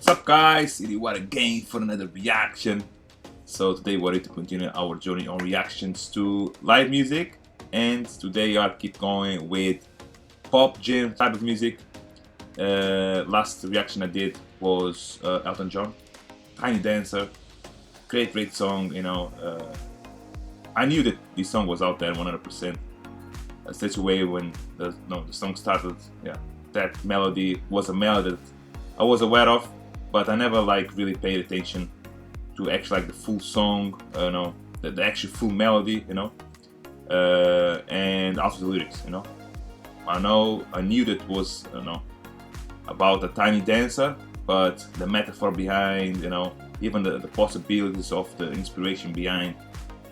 What's up guys, it is what again for another reaction. So today we're ready to continue our journey on reactions to live music, and today I keep going with pop jam type of music. Last reaction I did was Elton John, Tiny Dancer. Great song, you know. I knew that this song was out there 100%. Straight away when the song started, yeah, that melody was a melody that I was aware of, but I never really paid attention to actually the full song, the actual full melody, and also the lyrics, I knew that it was, about a tiny dancer, but the metaphor behind, even the possibilities of the inspiration behind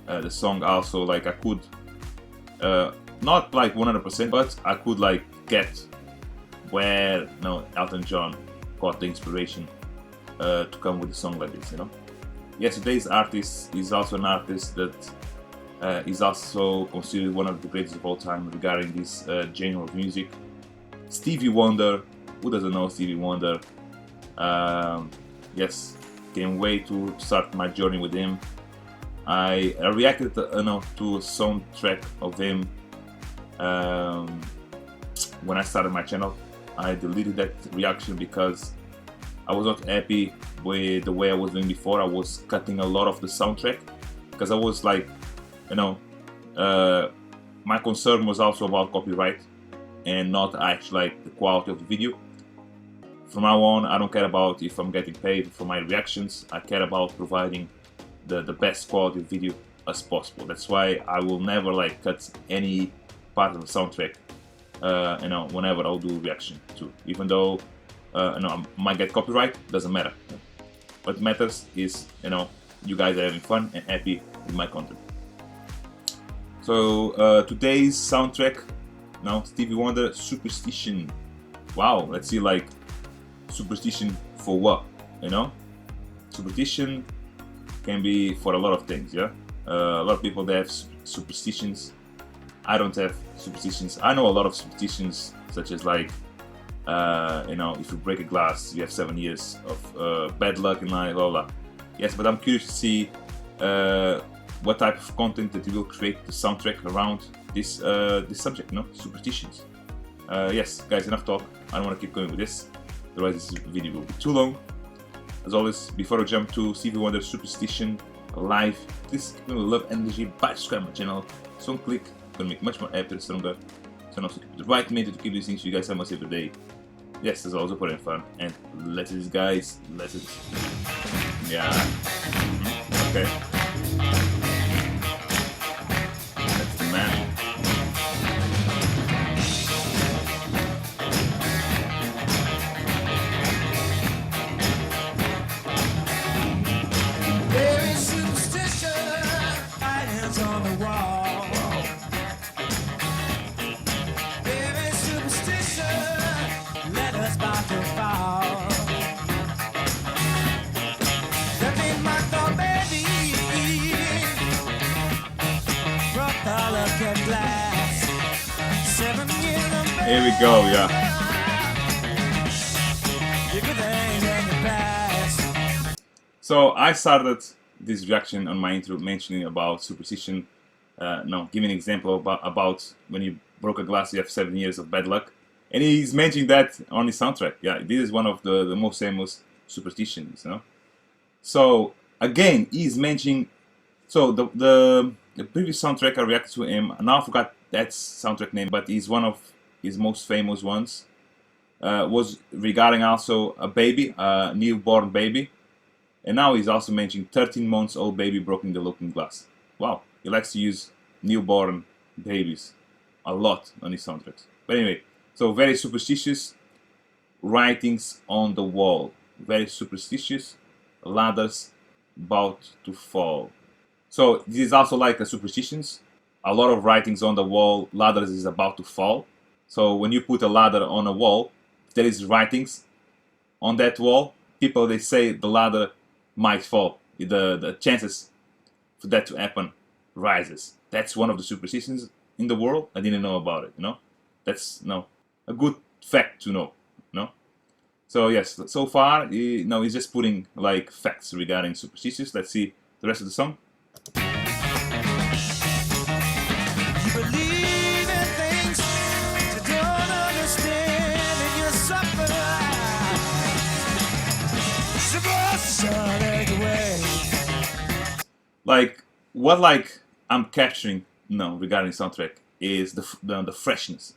the song also, I could, not 100%, but I could get where, Elton John got the inspiration to come with a song like this, Yes, today's artist is also an artist that is also considered one of the greatest of all time regarding this genre of music. Stevie Wonder. Who doesn't know Stevie Wonder? Yes, can't wait to start my journey with him. I reacted to a soundtrack of him when I started my channel. I deleted that reaction because I was not happy with the way I was doing before. I was cutting a lot of the soundtrack because I was my concern was also about copyright and not actually the quality of the video. From now on, I don't care about if I'm getting paid for my reactions. I care about providing the best quality video as possible. That's why I will never cut any part of the soundtrack whenever I'll do reaction to, even though I might get copyright, doesn't matter. What matters is you guys are having fun and happy with my content. So today's soundtrack, Stevie Wonder, Superstition. Wow, let's see superstition for what, Superstition can be for a lot of things, yeah. A lot of people they have superstitions. I don't have superstitions. I know a lot of superstitions, such as if you break a glass, you have 7 years of bad luck in life, blah blah. Yes, but I'm curious to see what type of content that you will create the soundtrack around this subject, superstitions. Yes, guys, enough talk. I don't want to keep going with this, otherwise this video will be too long. As always, before I jump to Stevie Wonder Superstition live, please give me a love energy by subscribing my channel. So click, gonna make much more happier, stronger. So also keep the right method to keep these things you guys have much every day. Yes, as always, put in fun and let's it, guys. Let's it. Yeah. Okay. That's the man. There is superstition, writings on the wall. There is superstition, let us bound to fall. That means my thought, baby, broke the looking glass. 7 years of Here we go, yeah. bigger things in the past. So I started this reaction on my intro mentioning about superstition. Giving an example about when you broke a glass, you have 7 years of bad luck, and he's mentioning that on his soundtrack. Yeah, this is one of the most famous superstitions. So again, he's mentioning. So the previous soundtrack I reacted to him. Now I forgot that soundtrack name, but he's one of his most famous ones. Was regarding also a baby, a newborn baby. And now he's also mentioning 13 months old baby broken the looking glass. Wow, he likes to use newborn babies a lot on his soundtracks. But anyway, so very superstitious writings on the wall. Very superstitious, ladders about to fall. So this is also like a superstitions. A lot of writings on the wall, ladders is about to fall. So when you put a ladder on a wall, there is writings on that wall. People, they say the ladder might fall. The chances for that to happen rises. That's one of the superstitions in the world. I didn't know about it. That's a good fact to know. So yes, so far, no, he's just putting like facts regarding Superstitious. Let's see the rest of the song. You believe in things you don't understand, and you suffer. Superstition ain't the way. Like what like I'm capturing regarding soundtrack is the freshness,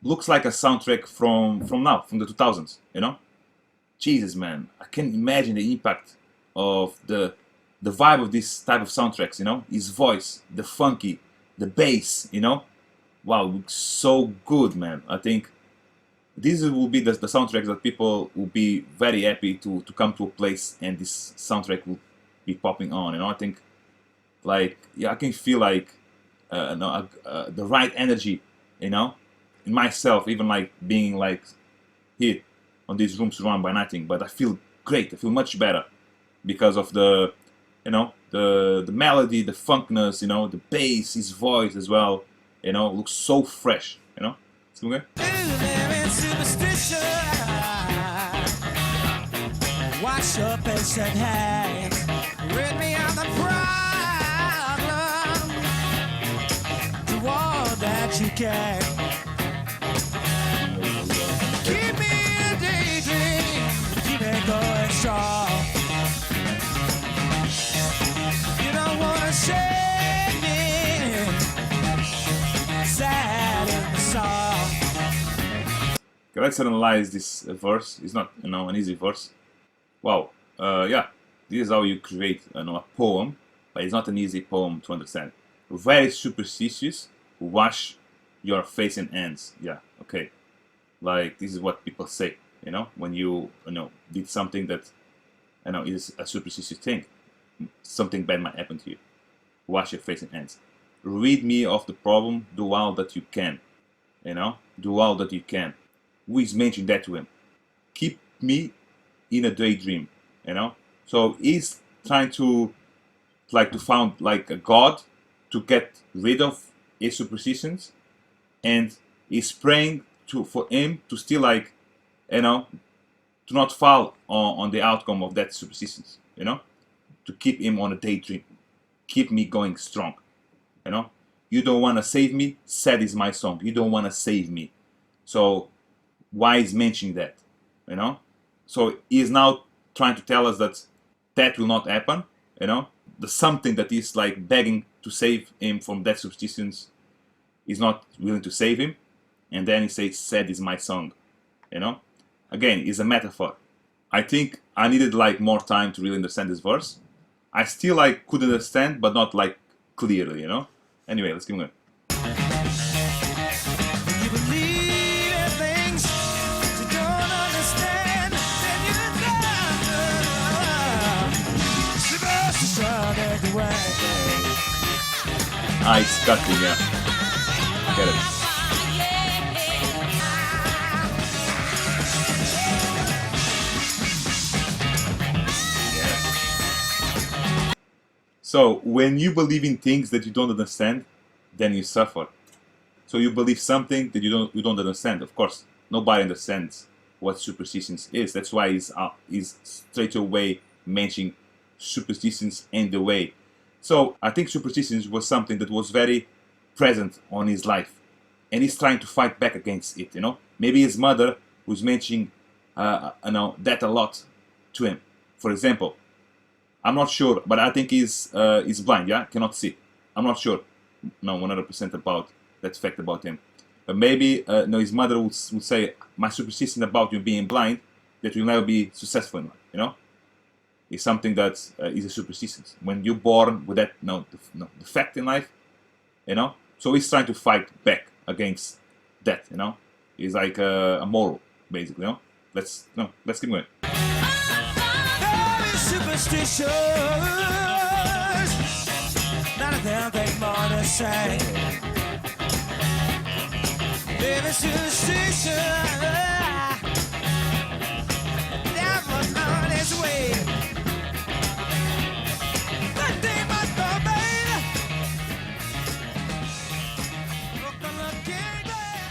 looks like a soundtrack from now, from the 2000s, Jesus, man, I can imagine the impact of the vibe of this type of soundtracks, his voice, the funky, the bass, wow, looks so good, man. I think these will be the soundtracks that people will be very happy to come to a place and this soundtrack will be popping on, I think, like, yeah, I can feel like the right energy, in myself, even like being like here on this room surrounded by nothing, but I feel great. I feel much better because of the melody, the funkness, the bass, his voice as well, looks so fresh, It's okay? Living superstition. Wash your face and hands. Rid me of the problem. Do all that you can. Keep me in a daydream. Keep it going strong. You don't wanna shake me. Sad in the song. Okay, let's analyze this verse. It's not an easy verse. Wow. Yeah, this is how you create a poem, but it's not an easy poem to understand. Very superstitious. Wash your face and hands. Yeah. Okay. Like this is what people say. When you did something that is a superstitious thing. Something bad might happen to you. Wash your face and hands. Rid me of the problem. Do all that you can. Do all that you can. Who is mentioning that to him? Keep me in a daydream. So he's trying to found like a god to get rid of his superstitions, and he's praying for him to still to not fall on the outcome of that superstitions. To keep him on a daydream, keep me going strong. You don't want to save me. Sad is my song. You don't want to save me. So why is mentioning that? So he is now trying to tell us that will not happen. The something that is like begging to save him from that superstitions is not willing to save him, and then he says, "Sad is my song." Again, it's a metaphor. I think I needed like more time to really understand this verse. I still could understand, but not like clearly. Anyway, let's keep going. You believe in things you don't understand, then you're done. Superstition ain't the way. It's cutting, yeah. Get it. So when you believe in things that you don't understand, then you suffer. So you believe something that you don't understand. Of course, nobody understands what superstitions is. That's why he's straight away mentioning superstitions and the way. So I think superstitions was something that was very present on his life, and he's trying to fight back against it. Maybe his mother was mentioning that a lot to him. For example, I'm not sure, but I think he's blind. Yeah, cannot see. I'm not sure. No, 100% about that fact about him. But maybe his mother would say, "My superstition about you being blind, that you'll never be successful in life." It's something that is a superstition. When you're born with that, the fact in life, So he's trying to fight back against that. It's like a moral, basically. Let's keep going. Very superstitious. None of them think more to say. Very superstitious. Devil's on his way. But they must obey. Look on the kingdom.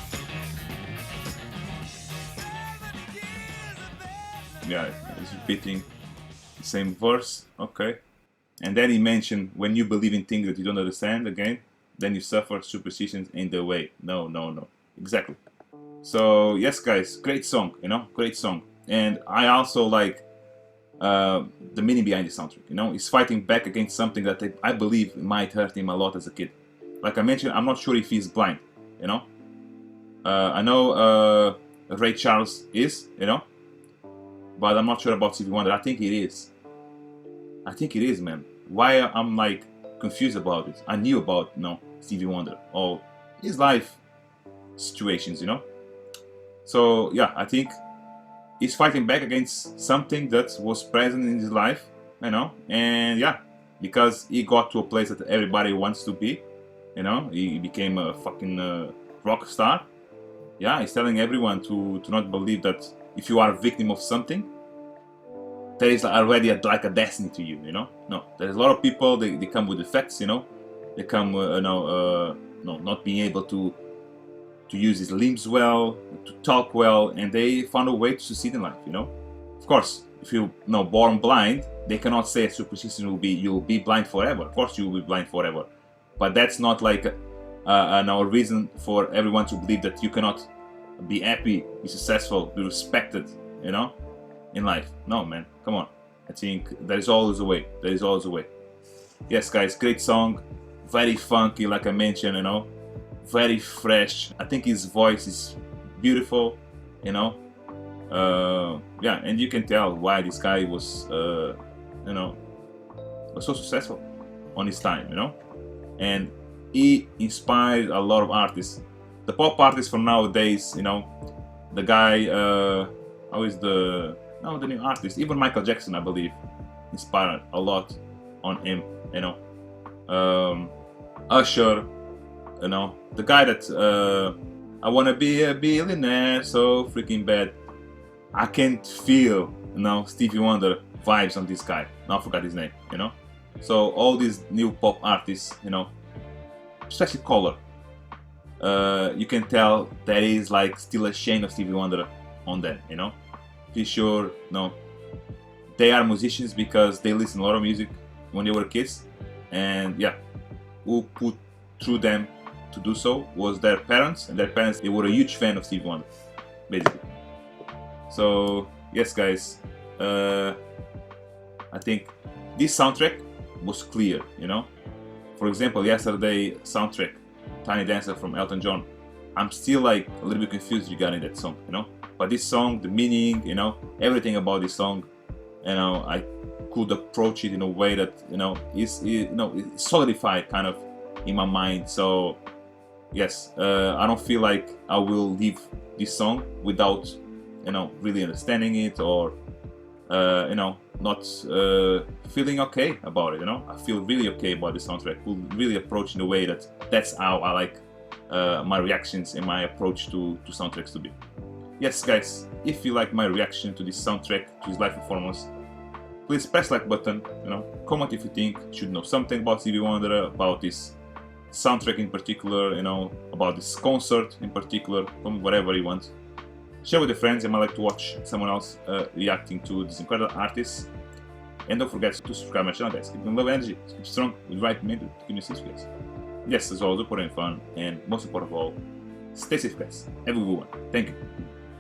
70 years of think the same verse. Okay. And then he mentioned, when you believe in things that you don't understand, again, then you suffer. Superstitions in the way. No, no, no. Exactly. So yes, guys, great song, you know, great song. And I also like the meaning behind the soundtrack. You know, he's fighting back against something that I believe might hurt him a lot as a kid. Like I mentioned, I'm not sure if he's blind. You know, I know Ray Charles is, you know, but I'm not sure about Stevie Wonder. I think it is. I think it is, man. Why I'm like confused about it? I knew about, you know, Stevie Wonder, all his life situations, you know. So yeah, I think he's fighting back against something that was present in his life, you know. And yeah, because he got to a place that everybody wants to be, you know. He became a fucking rock star. Yeah, he's telling everyone to not believe that if you are a victim of something, there is already like a destiny to you, you know. No, there's a lot of people, they come with defects, you know. They come, no, not being able to use his limbs well, to talk well, and they found a way to succeed in life, you know. Of course, if you're born blind, they cannot say a superstition will be you'll be blind forever. Of course, you will be blind forever, but that's not like a reason for everyone to believe that you cannot be happy, be successful, be respected, you know, in life. No, man, come on. I think there is always a way. There is always a way. Yes, guys, great song, very funky, like I mentioned, you know. Very fresh. I think his voice is beautiful, you know. Yeah, and you can tell why this guy was, you know, was so successful on his time, you know. And he inspired a lot of artists. The pop artists from nowadays, you know, the guy, how is the new artist? Even Michael Jackson, I believe, inspired a lot on him, you know. Usher. You know, the guy that I wanna be a billionaire so freaking bad. I can't feel, you know, Stevie Wonder vibes on this guy. Now I forgot his name, you know. So all these new pop artists, you know, especially Color, you can tell there is like still a shade of Stevie Wonder on them, you know. Pretty sure, you know, they are musicians because they listen a lot of music when they were kids, and yeah, who put through them to do so was their parents, and their parents, they were a huge fan of Stevie Wonder, basically. So yes, guys, I think this soundtrack was clear, you know. For example, yesterday soundtrack, Tiny Dancer from Elton John, I'm still like a little bit confused regarding that song, you know. But this song, the meaning, you know, everything about this song, you know, I could approach it in a way that, you know, is, you know, it's solidified kind of in my mind. So yes, I don't feel like I will leave this song without, you know, really understanding it, or you know, not feeling okay about it. You know, I feel really okay about the soundtrack. Will really approach in a way that's how I like my reactions and my approach to soundtracks to be. Yes, guys, if you like my reaction to this soundtrack, to his live performance, please press like button. You know, comment if you think you should know something about Stevie Wonder, about this soundtrack in particular, you know, about this concert in particular, whatever you want. Share with your friends. You might like to watch someone else reacting to these incredible artists. And don't forget to subscribe my channel, guys. Keep them love energy, keep strong, with right mind to keep you safe, guys. Yes, as always, do put in fun, and most important of all, stay safe, guys. Have a good one. Thank you.